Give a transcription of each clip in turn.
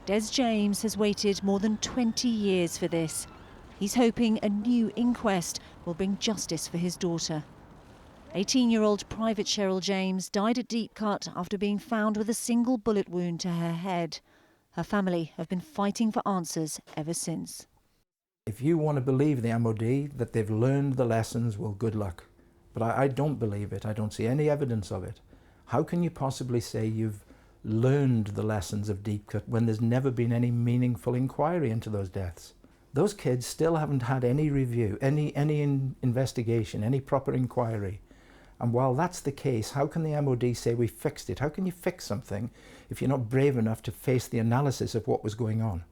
Des James has waited more than 20 years for this. He's hoping a new inquest will bring justice for his daughter. 18-year-old Private Cheryl James died at Deepcut after being found with a single bullet wound to her head. Her family have been fighting for answers ever since. If you want to believe the MOD that they've learned the lessons, well, good luck. But I don't believe it. I don't see any evidence of it. How can you possibly say you've learned the lessons of Deepcut when there's never been any meaningful inquiry into those deaths? Those kids still haven't had any review, any investigation, any proper inquiry. And while that's the case, how can the MOD say we fixed it? How can you fix something if you're not brave enough to face the analysis of what was going on?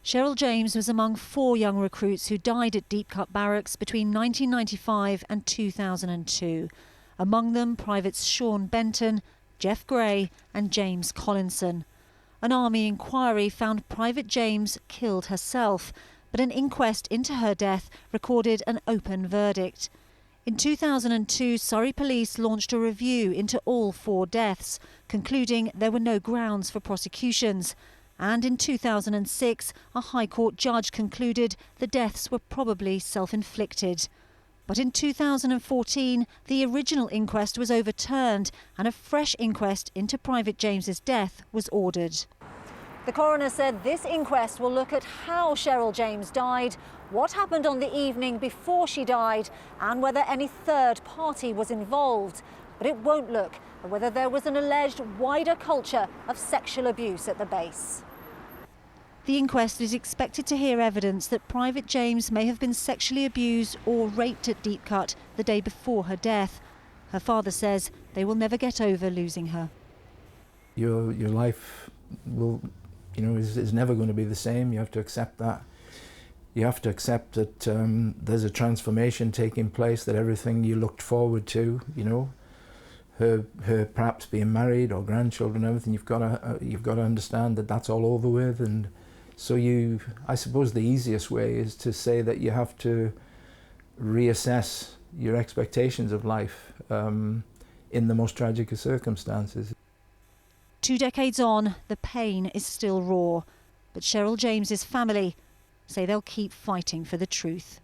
Cheryl James was among 4 young recruits who died at Deepcut Barracks between 1995 and 2002. Among them, Privates Sean Benton, Jeff Gray and James Collinson. An army inquiry found Private James killed herself, but an inquest into her death recorded an open verdict. In 2002, Surrey police launched a review into all 4 deaths, concluding there were no grounds for prosecutions. And in 2006, a High Court judge concluded the deaths were probably self-inflicted. But in 2014, the original inquest was overturned and a fresh inquest into Private James's death was ordered. The coroner said this inquest will look at how Cheryl James died, what happened on the evening before she died, and whether any third party was involved. But it won't look at whether there was an alleged wider culture of sexual abuse at the base. The inquest is expected to hear evidence that Private James may have been sexually abused or raped at Deepcut the day before her death. Her father says they will never get over losing her. Your life will, is never going to be the same. You have to accept that. You have to accept that there's a transformation taking place, that everything you looked forward to, her perhaps being married or grandchildren and everything, you've got to understand that that's all over with. And so I suppose the easiest way is to say that you have to reassess your expectations of life in the most tragic of circumstances. 2 decades on, the pain is still raw, but Cheryl James's family say they'll keep fighting for the truth.